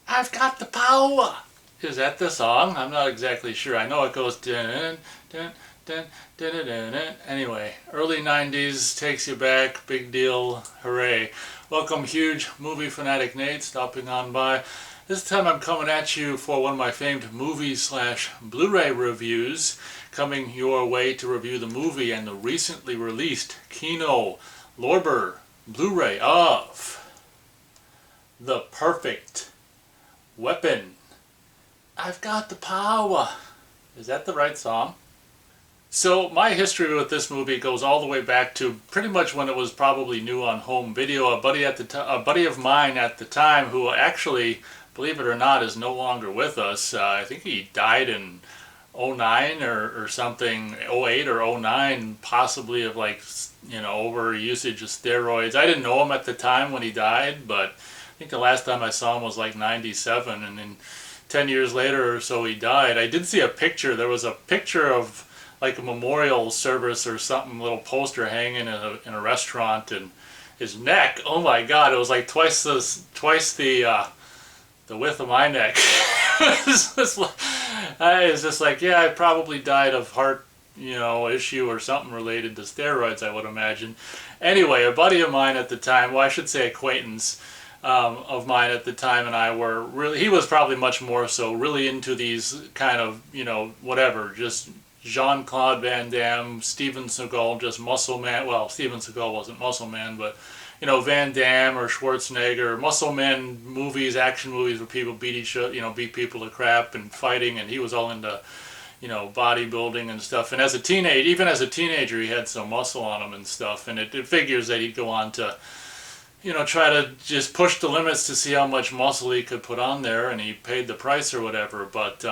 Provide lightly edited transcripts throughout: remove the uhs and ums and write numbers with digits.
I've got the power. Is that the song? I'm not exactly sure. I know it goes dun dun dun dun dun dun dun. Anyway, early 90s takes you back. Big deal. Hooray. Welcome, huge movie fanatic Nate, stopping on by. This time I'm coming at you for one of my famed movie/Blu-ray reviews, coming your way to review the movie and the recently released Kino Lorber Blu-ray of The Perfect Weapon. I've got the power. Is that the right song? So my history with this movie goes all the way back to pretty much when it was probably new on home video. A buddy of mine at the time, who actually, believe it or not, is no longer with us. I think he died in 09 or something, 08 or 09, possibly of over usage of steroids. I didn't know him at the time when he died, but I think the last time I saw him was like 97, and then 10 years later or so he died. I did see a picture. There was a picture of like a memorial service or something, little poster hanging in a restaurant, and his neck, oh my god, it was like twice the width of my neck. It's just like, yeah, I probably died of heart, issue or something related to steroids, I would imagine. Anyway, a buddy of mine at the time, well, I should say acquaintance of mine at the time, and I were really, he was probably much more so, really into these kind of, whatever, just Jean-Claude Van Damme, Steven Seagal, just muscle man. Well, Steven Seagal wasn't muscle man, but Van Damme or Schwarzenegger, muscle man movies, action movies where people beat people to crap and fighting, and he was all into bodybuilding and stuff. And even as a teenager, he had some muscle on him and stuff. And it figures that he'd go on to try to just push the limits to see how much muscle he could put on there, and he paid the price or whatever. But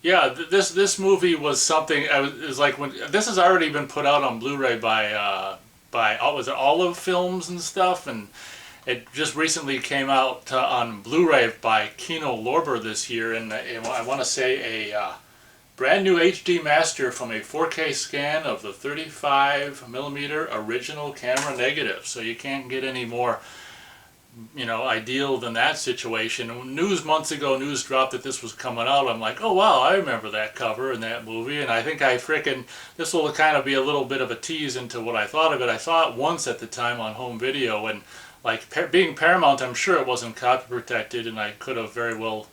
yeah, this movie was something. It's like when this has already been put out on Blu-ray by was it Olive Films and stuff, and it just recently came out on Blu-ray by Kino Lorber this year, and I want to say a brand new HD master from a 4K scan of the 35mm original camera negative. So you can't get any more ideal than that situation. And news dropped that this was coming out. I'm like, oh wow, I remember that cover in that movie, and I think this will kind of be a little bit of a tease into what I thought of it. I saw it once at the time on home video, and being Paramount, I'm sure it wasn't copy protected, and I could have very well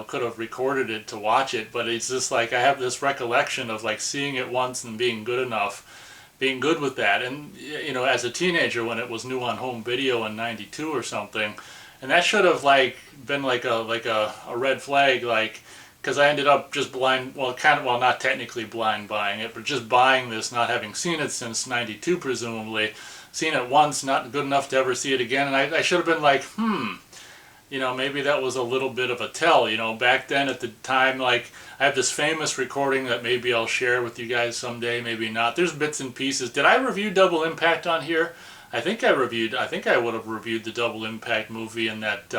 could have recorded it to watch it, but it's just like I have this recollection of seeing it once and being good with that. And as a teenager when it was new on home video in 92 or something, and that should have been like a red flag, because I ended up just not technically blind buying it, but just buying this, not having seen it since 92 presumably, seen it once, not good enough to ever see it again, and I should have been like, maybe that was a little bit of a tell. Back then at the time, I have this famous recording that maybe I'll share with you guys someday, maybe not. There's bits and pieces. Did I review Double Impact on here? I think I would have reviewed the Double Impact movie in that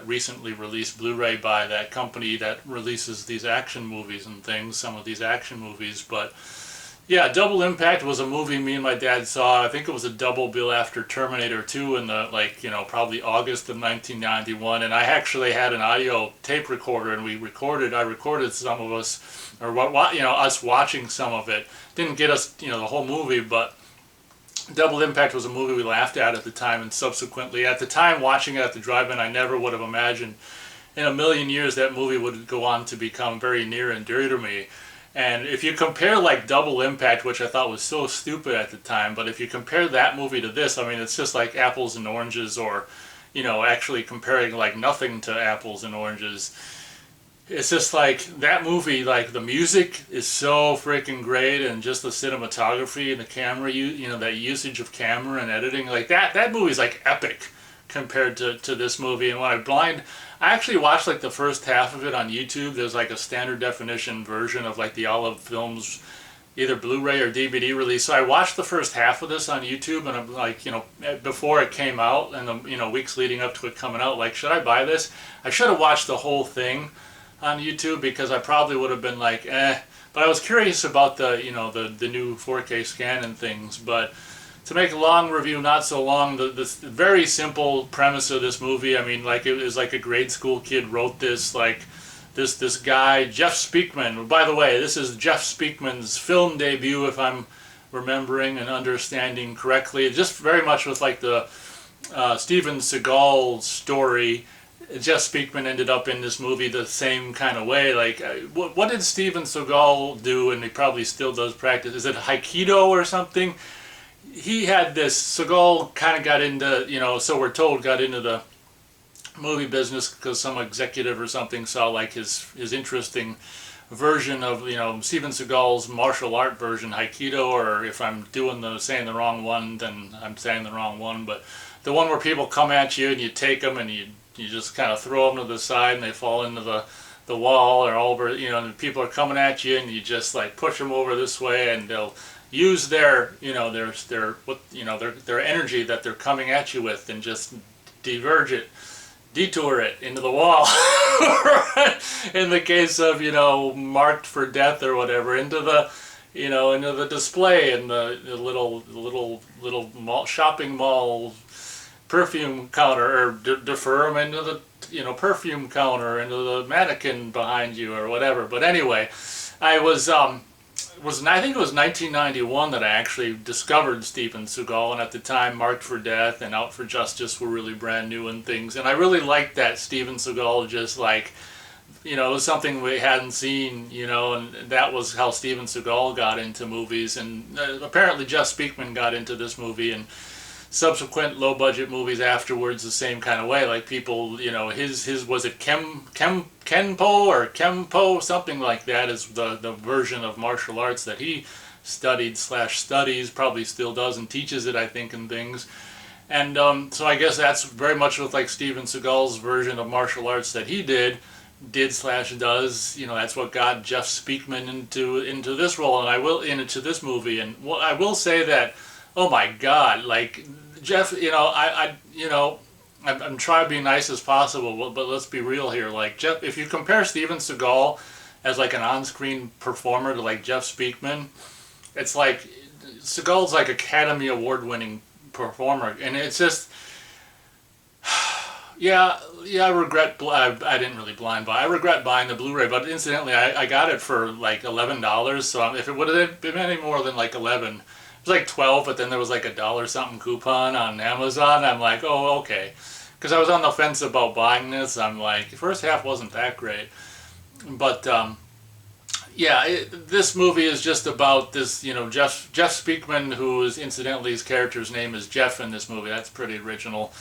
recently released Blu-ray by that company that releases these action movies and things, some of these action movies. But yeah, Double Impact was a movie me and my dad saw. I think it was a double bill after Terminator 2 in the probably August of 1991, and I actually had an audio tape recorder, and I recorded some of us, or us watching some of it. Didn't get us the whole movie, but Double Impact was a movie we laughed at the time, and subsequently at the time watching it at the drive-in, I never would have imagined in a million years that movie would go on to become very near and dear to me. And if you compare Double Impact, which I thought was so stupid at the time, but if you compare that movie to this, I mean, it's just like apples and oranges, or, actually comparing nothing to apples and oranges. It's just that movie, the music is so freaking great, and just the cinematography and the camera, that usage of camera and editing, that movie's epic compared to this movie. And when I actually watched the first half of it on YouTube. There's a standard definition version of the Olive Films, either Blu-ray or DVD release. So I watched the first half of this on YouTube, and I'm before it came out, and the weeks leading up to it coming out, should I buy this? I should have watched the whole thing on YouTube, because I probably would have been But I was curious about the, the new 4K scan and things. But to make a long review, not so long, the very simple premise of this movie, I mean, like, it was like a grade school kid wrote this, like, this guy, Jeff Speakman. By the way, this is Jeff Speakman's film debut, if I'm remembering and understanding correctly. Just very much with, like, the Steven Seagal story. Jeff Speakman ended up in this movie the same kind of way. Like, what did Steven Seagal do, and he probably still does practice? Is it Aikido or something? He had this, Seagal kind of got into, so we're told, got into the movie business because some executive or something saw, like, his interesting version of, Steven Seagal's martial art version, Aikido, or if I'm saying the wrong one, then I'm saying the wrong one, but the one where people come at you and you take them and you just kind of throw them to the side and they fall into the wall or over, and people are coming at you and you just, like, push them over this way and they'll use their energy that they're coming at you with and just detour it into the wall. In the case of, marked for death or whatever, into the display in the little shopping mall perfume counter, or defer them into the perfume counter, into the mannequin behind you or whatever. But anyway, I I think it was 1991 that I actually discovered Steven Seagal, and at the time Marked for Death and Out for Justice were really brand new and things, and I really liked that Steven Seagal just, like, it was something we hadn't seen, and that was how Steven Seagal got into movies, and apparently Jeff Speakman got into this movie, and subsequent low-budget movies afterwards the same kind of way. Like, people, his was it Kenpo or Kempo, something like that, is the version of martial arts that he studies, probably still does and teaches it, I think, and things. And so I guess that's very much with, like, Steven Seagal's version of martial arts that he does. That's what got Jeff Speakman into this role, and into this movie. And I will say that, oh my God, like, Jeff, I'm trying to be nice as possible, but let's be real here. Like, Jeff, if you compare Steven Seagal as, like, an on-screen performer to, like, Jeff Speakman, it's like Seagal's like Academy Award-winning performer, and it's just, yeah, I regret. I didn't really blind buy. I regret buying the Blu-ray, but incidentally, I got it for like $11. So if it would have been any more than like 11. It was like 12, but then there was like a $1 something coupon on Amazon. I'm like, oh, okay. Because I was on the fence about buying this. I'm like, the first half wasn't that great. But, yeah, this movie is just about this, Jeff Speakman, who is, incidentally, his character's name is Jeff in this movie. That's pretty original.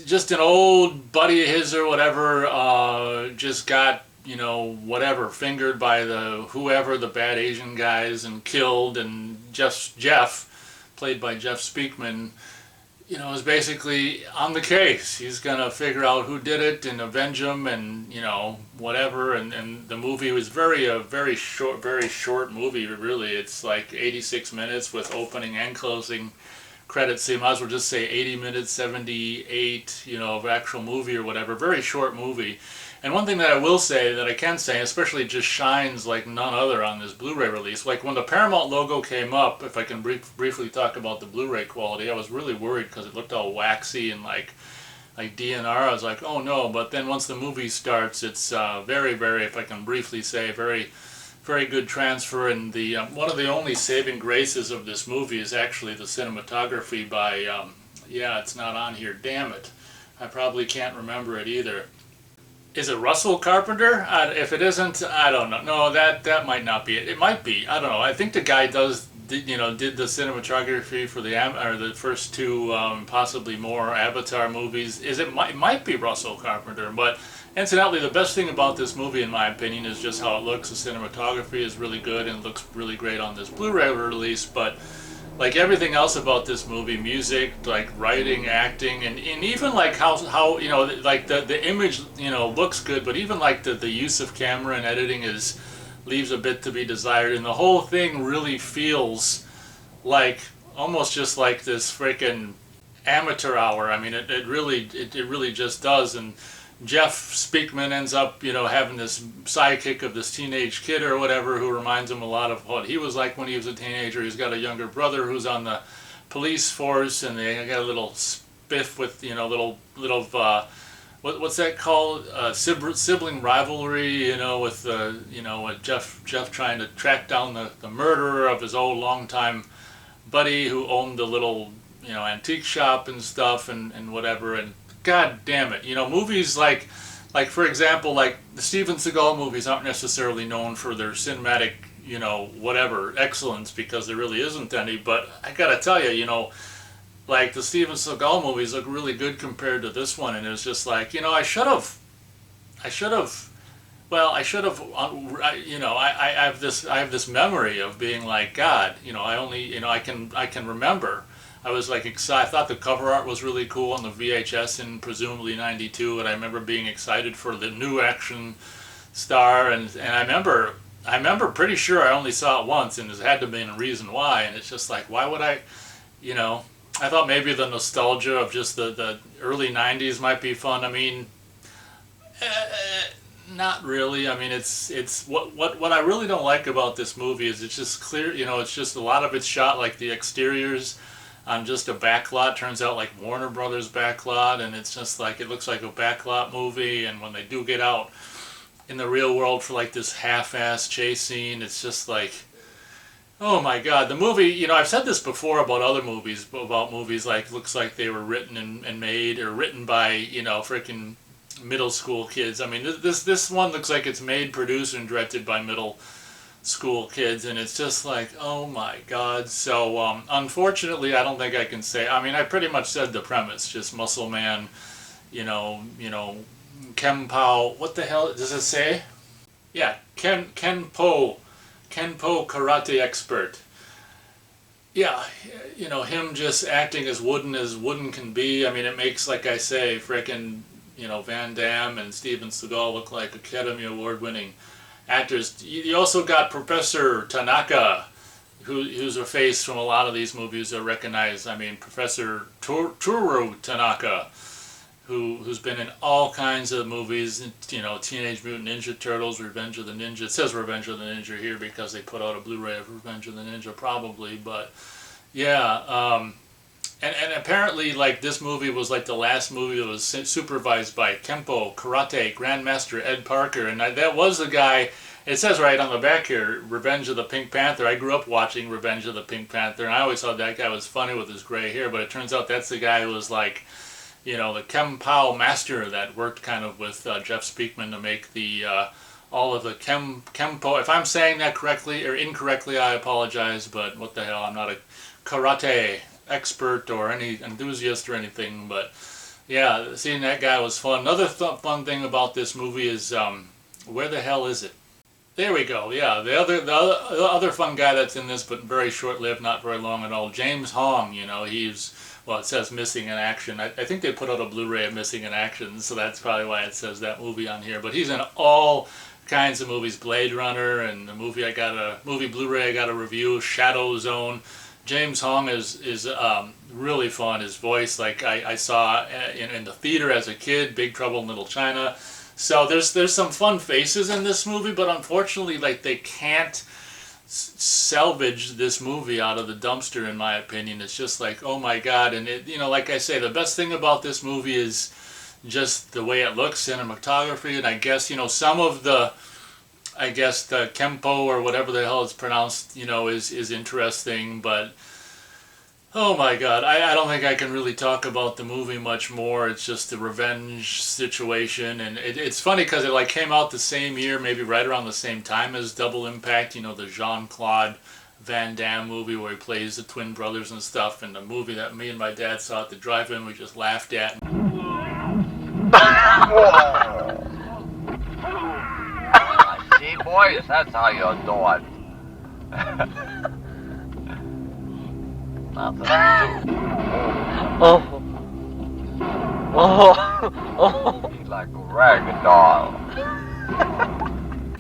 Just an old buddy of his or whatever, just got, whatever, fingered by the bad Asian guys, and killed, and Jeff, played by Jeff Speakman, is basically on the case. He's gonna figure out who did it and avenge them, and whatever. And the movie was a very short movie. Really, it's like 86 minutes with opening and closing credits. So you might as well just say 80 minutes, 78, of actual movie or whatever. Very short movie. And one thing that I can say, especially just shines like none other on this Blu-ray release, like when the Paramount logo came up, if I can briefly talk about the Blu-ray quality, I was really worried because it looked all waxy and like DNR. I was like, oh no, but then once the movie starts, it's very, very, if I can briefly say, very, very good transfer. And the one of the only saving graces of this movie is actually the cinematography by, yeah, it's not on here, damn it. I probably can't remember it either. Is it Russell Carpenter? If it isn't, I don't know. No, that might not be it. It might be. I don't know. I think the guy did the cinematography for the first two, possibly more Avatar movies. It might be Russell Carpenter. But incidentally, the best thing about this movie, in my opinion, is just how it looks. The cinematography is really good and looks really great on this Blu-ray release. But like everything else about this movie, music, like writing, acting, and even like how like the image looks good, but even like the use of camera and editing leaves a bit to be desired, and the whole thing really feels like almost just like this freaking amateur hour. I mean, it really just does. And Jeff Speakman ends up, having this sidekick of this teenage kid or whatever who reminds him a lot of what he was like when he was a teenager. He's got a younger brother who's on the police force, and they got a little spiff with, what's that called? Sibling rivalry, with Jeff trying to track down the murderer of his old longtime buddy who owned the little, antique shop and stuff and whatever. And God damn it, movies like for example, like the Steven Seagal movies aren't necessarily known for their cinematic, whatever excellence, because there really isn't any. But I gotta tell you, like the Steven Seagal movies look really good compared to this one, and it was just like, I should have. Well, I should have. I have this memory of being like, God, I only, I can remember. I was like excited. I thought the cover art was really cool on the VHS in presumably '92, and I remember being excited for the new action star, and I remember pretty sure I only saw it once, and there had to be a reason why. And it's just like, why would I, I thought maybe the nostalgia of just the early '90s might be fun. I mean, not really. I mean, it's what I really don't like about this movie is it's just clear. It's just a lot of it's shot like the exteriors on just a backlot. Turns out like Warner Brothers backlot, and it's just like it looks like a backlot movie. And when they do get out in the real world for like this half-ass chase scene, it's just like, oh my God, the movie. I've said this before about other movies, about movies like looks like they were written and made or written by freaking middle school kids. I mean, this one looks like it's made, produced, and directed by middle school kids, and it's just like, oh my God. So unfortunately, I don't think I can say. I mean, I pretty much said the premise: just muscle man, Kenpo. What the hell does it say? Yeah, Kenpo karate expert. Yeah, him just acting as wooden can be. I mean, it makes, like I say, frickin' Van Damme and Steven Seagal look like Academy Award winning actors. You also got Professor Tanaka, who's a face from a lot of these movies are recognized. I mean, Professor Toru Tanaka, who's been in all kinds of movies, Teenage Mutant Ninja Turtles, Revenge of the Ninja. It says Revenge of the Ninja here because they put out a Blu-ray of Revenge of the Ninja, probably, but yeah. And apparently, like, this movie was like the last movie that was supervised by Kenpo Karate Grandmaster Ed Parker, and that was the guy. It says right on the back here, Revenge of the Pink Panther. I grew up watching Revenge of the Pink Panther, and I always thought that guy was funny with his gray hair, but it turns out that's the guy who was like, the Kenpo master that worked kind of with Jeff Speakman to make the all of the Kenpo. If I'm saying that correctly or incorrectly, I apologize, but what the hell, I'm not a karate expert or any enthusiast or anything, but yeah, seeing that guy was fun. Another fun thing about this movie is where the hell is it? There we go. Yeah, the other fun guy that's in this, but very short-lived, not very long at all. James Hong. He's, well, it says Missing in Action. I think they put out a Blu-ray of Missing in Action, so that's probably why it says that movie on here. But he's in all kinds of movies. Blade Runner, and the movie Blu-ray I got a review, Shadow Zone. James Hong is really fun. His voice, like I saw in the theater as a kid, Big Trouble in Little China. So there's some fun faces in this movie, but unfortunately, like, they can't salvage this movie out of the dumpster, in my opinion. It's just like, oh my God. And it, like I say, the best thing about this movie is just the way it looks, cinematography, and I guess some of the Kenpo or whatever the hell it's pronounced, is interesting, but oh my God, I don't think I can really talk about the movie much more. It's just the revenge situation, and it's funny because it like came out the same year, maybe right around the same time as Double Impact, the Jean-Claude Van Damme movie where he plays the twin brothers and stuff, and the movie that me and my dad saw at the drive-in we just laughed at. See, boys, that's how you do it. Nothing to do. He's like a rag doll.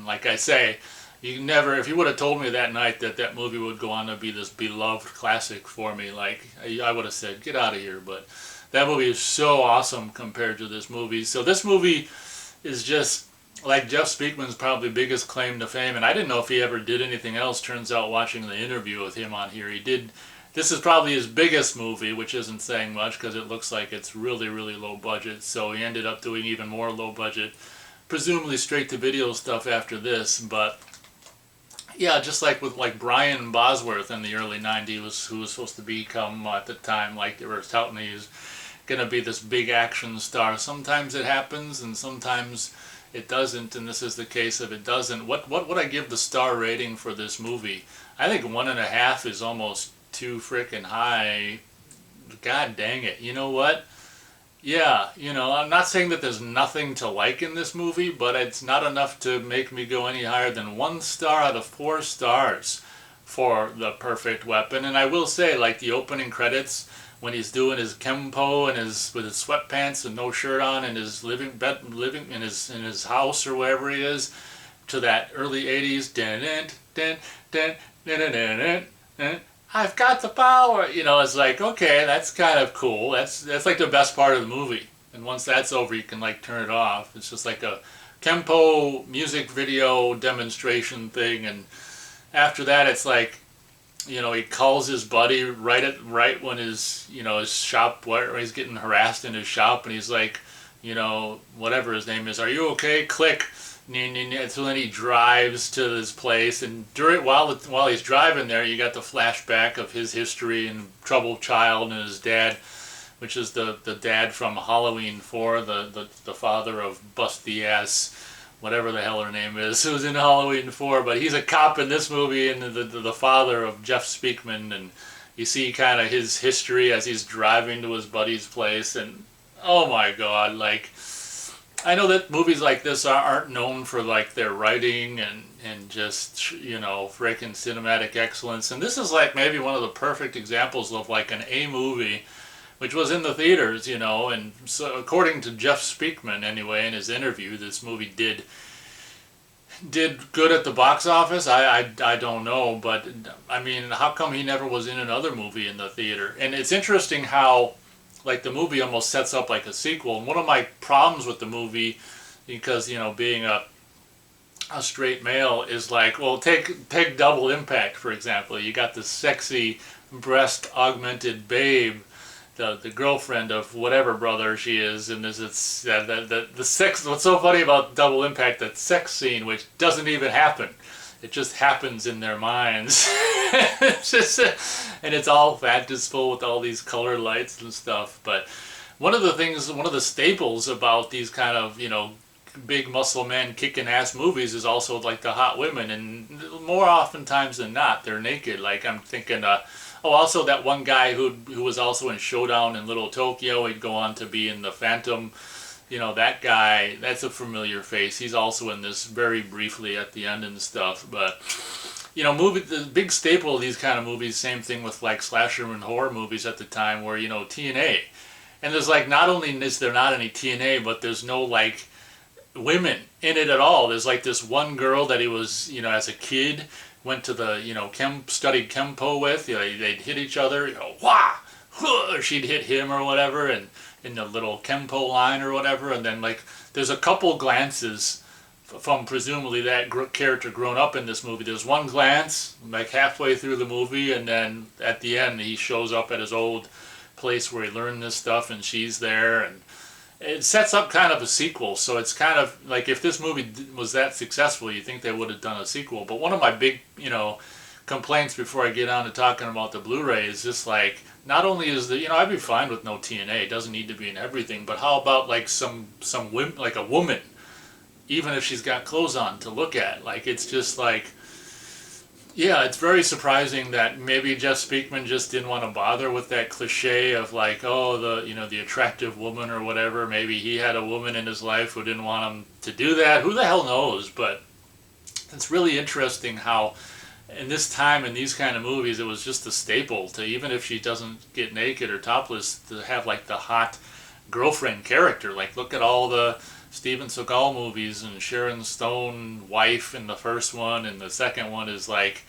Like I say, if you would have told me that night that movie would go on to be this beloved classic for me, like, I would have said, get out of here. But That movie is so awesome compared to this movie. So this movie is just like Jeff Speakman's probably biggest claim to fame, and I didn't know if he ever did anything else. Turns out watching the interview with him on here, he did. This is probably his biggest movie, which isn't saying much because it looks like it's really, really low budget. So he ended up doing even more low budget, presumably straight to video stuff after this. But yeah, just like with like Brian Bosworth in the early '90s, who was supposed to become at the time, like they were touting, he's gonna be this big action star. Sometimes it happens, and sometimes it doesn't, and this is the case if it doesn't. What would I give the star rating for this movie? I think 1.5 is almost too freaking high. God dang it. You know what? Yeah, I'm not saying that there's nothing to like in this movie, but it's not enough to make me go any higher than 1 star out of 4 stars for The Perfect Weapon. And I will say, like the opening credits, when he's doing his kempo and with his sweatpants and no shirt on in his living in his house or wherever he is, to that early '80s, I've got the power. It's like, okay, that's kind of cool. That's like the best part of the movie. And once that's over, you can like turn it off. It's just like a kempo music video demonstration thing, and after that, it's like, he calls his buddy right when his shop, where he's getting harassed in his shop, and he's like, whatever his name is, are you okay? Click. So then he drives to this place, and while he's driving there, you got the flashback of his history and troubled child and his dad, which is the dad from Halloween 4, the father of Busty Ass, whatever the hell her name is, who's in Halloween 4, but he's a cop in this movie, and the father of Jeff Speakman, and you see kind of his history as he's driving to his buddy's place, and oh my god, like, I know that movies like this aren't known for like their writing and just, freaking cinematic excellence, and this is like maybe one of the perfect examples of like an A movie, which was in the theaters, and so according to Jeff Speakman anyway in his interview, this movie did good at the box office. I don't know, but I mean, how come he never was in another movie in the theater? And it's interesting how like the movie almost sets up like a sequel. And one of my problems with the movie, because being a straight male, is like, well, take Double Impact for example. You got this sexy breast augmented babe, the girlfriend of whatever brother she is, and the sex. What's so funny about Double Impact, that sex scene, which doesn't even happen. It just happens in their minds. It's just, and it's all fantasiful with all these color lights and stuff. But one of the staples about these kind of, big muscle men kicking ass movies is also like the hot women, and more oftentimes than not, they're naked. Like I'm thinking, also that one guy who was also in Showdown in Little Tokyo, he'd go on to be in The Phantom. That guy, that's a familiar face. He's also in this very briefly at the end and stuff. But, the big staple of these kind of movies, same thing with like slasher and horror movies at the time, where, TNA. And there's like, not only is there not any TNA, but there's no like women in it at all. There's like this one girl that he was, as a kid, went to the, studied Kempo with. They'd hit each other, wah! Or she'd hit him or whatever, and in the little Kempo line or whatever, and then like there's a couple glances from presumably that character grown up in this movie. There's one glance like halfway through the movie, and then at the end he shows up at his old place where he learned this stuff, and she's there, and it sets up kind of a sequel. So it's kind of like, if this movie was that successful, you think they would have done a sequel. But one of my big complaints before I get on to talking about the Blu-ray is just like, not only is I'd be fine with no TNA, it doesn't need to be in everything, but how about like some women, like a woman, even if she's got clothes on, to look at? Like, it's just like, yeah, it's very surprising that maybe Jeff Speakman just didn't want to bother with that cliche of like, oh, the attractive woman or whatever. Maybe he had a woman in his life who didn't want him to do that. Who the hell knows? But it's really interesting how in this time, in these kind of movies, it was just a staple to, even if she doesn't get naked or topless, to have like the hot girlfriend character. Like, look at all the Steven Seagal movies, and Sharon Stone wife in the first one, and the second one is like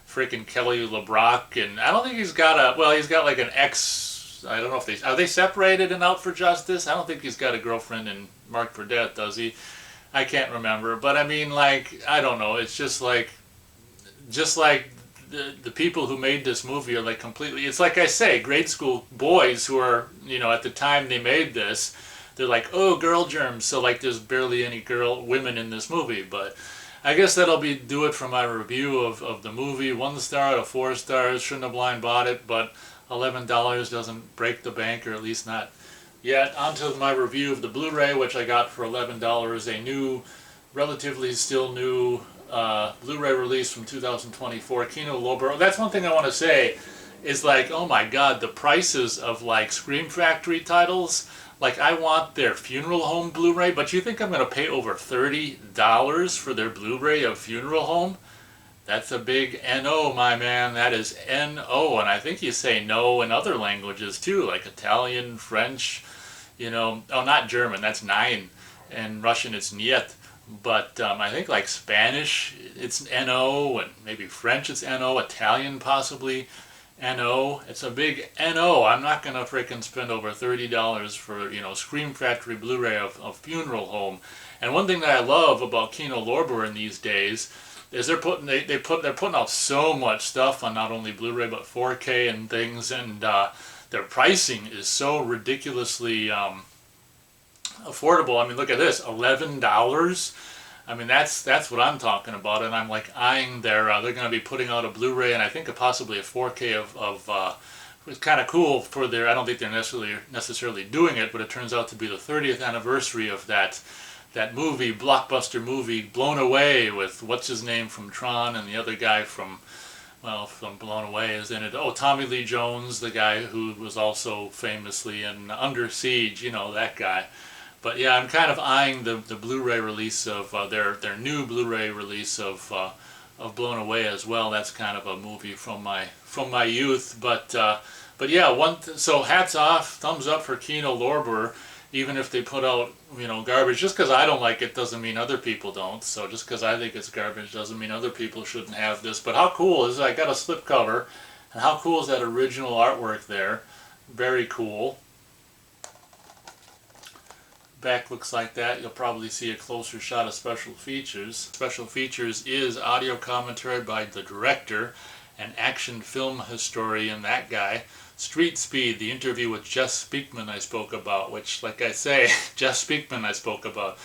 freaking Kelly LeBrock, and I don't think he's got like an ex I don't know if are they separated and out for justice? I don't think he's got a girlfriend in Marked for Death, does he? I can't remember. But I mean, like, I don't know. It's just like the people who made this movie are like completely, it's like I say, grade school boys who are, at the time they made this, they're like, oh, girl germs, so like there's barely any women in this movie. But I guess that'll do it for my review of the movie. 1 star out of 4 stars. Shouldn't have blind bought it, but $11 doesn't break the bank, or at least not yet. On to my review of the Blu-ray, which I got for $11, a new, relatively still new Blu-ray release from 2024, Kino Lorber. That's one thing I want to say, is like, oh my god, the prices of like Scream Factory titles. Like, I want their Funeral Home Blu-ray, but you think I'm going to pay over $30 for their Blu-ray of Funeral Home? That's a big N-O, my man. That is N-O, and I think you say no in other languages too, like Italian, French, oh, not German, that's nein, and Russian it's niet. But I think like Spanish it's N-O, and maybe French it's N-O, Italian possibly N-O. It's a big N-O. I'm not going to freaking spend over $30 for, Scream Factory Blu-ray of Funeral Home. And one thing that I love about Kino Lorber in these days is they're putting out so much stuff on not only Blu-ray but 4K and things, and their pricing is so ridiculously affordable. I mean, look at this, $11. I mean, that's what I'm talking about, and I'm like eyeing they're going to be putting out a Blu-ray, and I think possibly a 4K of it's kind of cool for their, I don't think they're necessarily doing it, but it turns out to be the 30th anniversary of that movie, blockbuster movie, Blown Away, with what's his name from Tron, and the other guy from Blown Away is in it. Oh, Tommy Lee Jones, the guy who was also famously in Under Siege, that guy. But yeah, I'm kind of eyeing the Blu-ray release of their new Blu-ray release of Blown Away as well. That's kind of a movie from my youth. But yeah, so hats off, thumbs up for Kino Lorber. Even if they put out garbage, just because I don't like it doesn't mean other people don't. So just because I think it's garbage doesn't mean other people shouldn't have this. But how cool is it? I got a slipcover, and how cool is that original artwork there? Very cool. Back looks like that. You'll probably see a closer shot of special features. Special features is audio commentary by the director, an action film historian, that guy. Street Speed, the interview with Jess Speakman I spoke about, which, like I say, Jess Speakman I spoke about.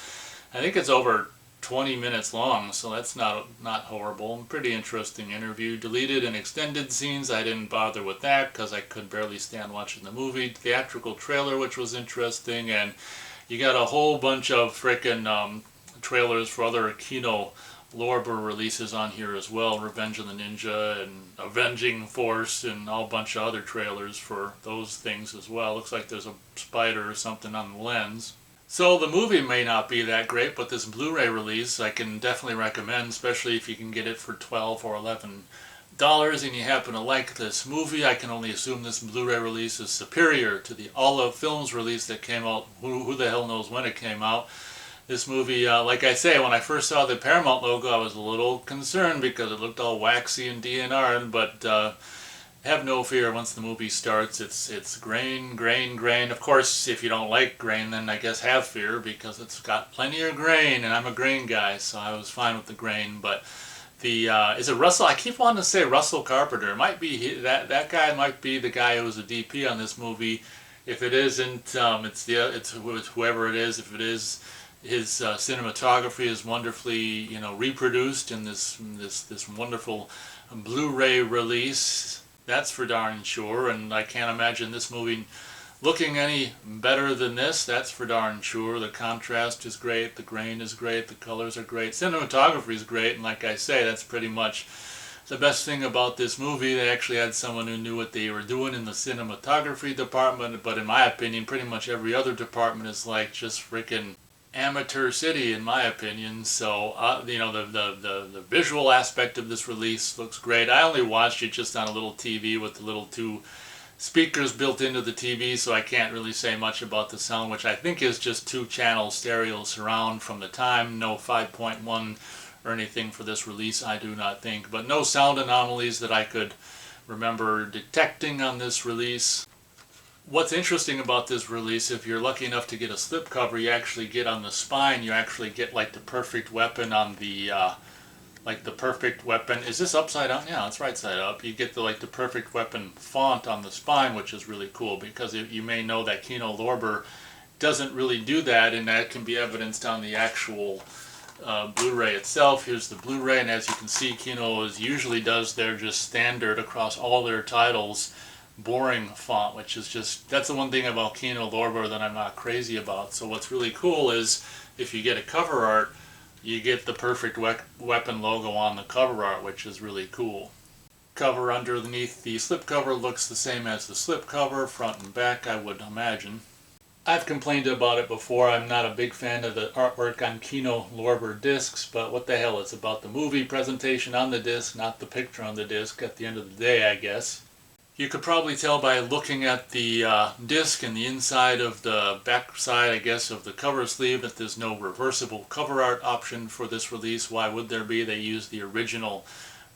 I think it's over 20 minutes long, so that's not horrible. Pretty interesting interview. Deleted and extended scenes, I didn't bother with that because I could barely stand watching the movie. Theatrical trailer, which was interesting, and you got a whole bunch of frickin' trailers for other Kino Lorber releases on here as well. Revenge of the Ninja and Avenging Force and a whole bunch of other trailers for those things as well. Looks like there's a spider or something on the lens. So the movie may not be that great, but this Blu-ray release I can definitely recommend, especially if you can get it for $12 or $11 and you happen to like this movie. I can only assume this Blu-ray release is superior to the Olive Films release that came out, who the hell knows when it came out. This movie, like I say, when I first saw the Paramount logo I was a little concerned because it looked all waxy and DNR'd, but have no fear, once the movie starts it's grain. Of course, if you don't like grain, then I guess have fear because it's got plenty of grain, and I'm a grain guy, so I was fine with the grain. But is it Russell? I keep wanting to say Russell Carpenter. It might be that guy. Might be the guy who was a DP on this movie. If it isn't, it's whoever it is. If it is, his cinematography is wonderfully reproduced in this wonderful Blu-ray release. That's for darn sure, and I can't imagine this movie looking any better than this. That's for darn sure. The contrast is great, the grain is great, the colors are great, cinematography is great, and like I say, that's pretty much the best thing about this movie. They actually had someone who knew what they were doing in the cinematography department, but in my opinion, pretty much every other department is like just freaking amateur city in my opinion. So the visual aspect of this release looks great. I only watched it just on a little TV with the little 2 speakers built into the TV, so I can't really say much about the sound, which I think is just 2-channel stereo surround from the time. No 5.1 or anything for this release, I do not think, but no sound anomalies that I could remember detecting on this release. What's interesting about this release, if you're lucky enough to get a slipcover, you actually get on the spine, you actually get like the perfect weapon on the, like the perfect weapon. Is this upside down? Yeah, it's right side up. You get the like the perfect weapon font on the spine, which is really cool because you may know that Kino Lorber doesn't really do that, and that can be evidenced on the actual Blu-ray itself. Here's the Blu-ray, and as you can see, Kino usually does their just standard across all their titles boring font, which is just, that's the one thing about Kino Lorber that I'm not crazy about. So what's really cool is if you get a cover art, you get the perfect weapon logo on the cover art, which is really cool. Cover underneath the slipcover looks the same as the slipcover, front and back, I would imagine. I've complained about it before. I'm not a big fan of the artwork on Kino Lorber discs, but what the hell, it's about the movie presentation on the disc, not the picture on the disc at the end of the day, I guess. You could probably tell by looking at the disc and the inside of the back side, I guess, of the cover sleeve that there's no reversible cover art option for this release. Why would there be? They used the original,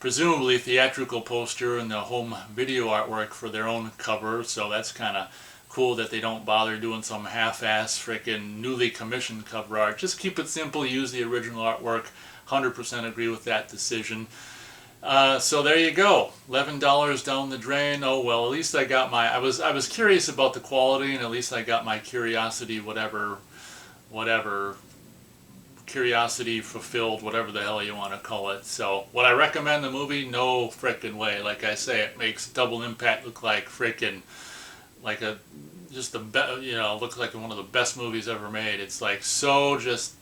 presumably theatrical poster and the home video artwork for their own cover, so that's kind of cool that they don't bother doing some half-ass frickin' newly commissioned cover art. Just keep it simple, use the original artwork. 100% agree with that decision. So there you go, $11 down the drain. Oh well, at least I got my, I was curious about the quality, and at least I got my curiosity, whatever curiosity fulfilled, whatever the hell you want to call it. So would I recommend the movie? No frickin' way. Like I say, it makes Double Impact look like frickin' like a, just the you know, looks like one of the best movies ever made. It's like so just,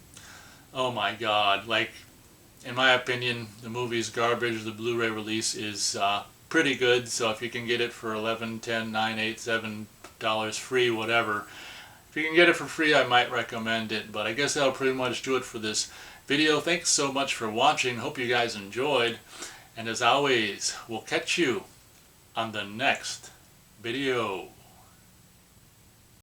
oh my god, like, in my opinion, the movie's garbage. The Blu-ray release is pretty good, so if you can get it for $11, $10, $9, $8, $7 free, whatever, if you can get it for free, I might recommend it. But I guess that'll pretty much do it for this video. Thanks so much for watching. Hope you guys enjoyed, and as always, we'll catch you on the next video.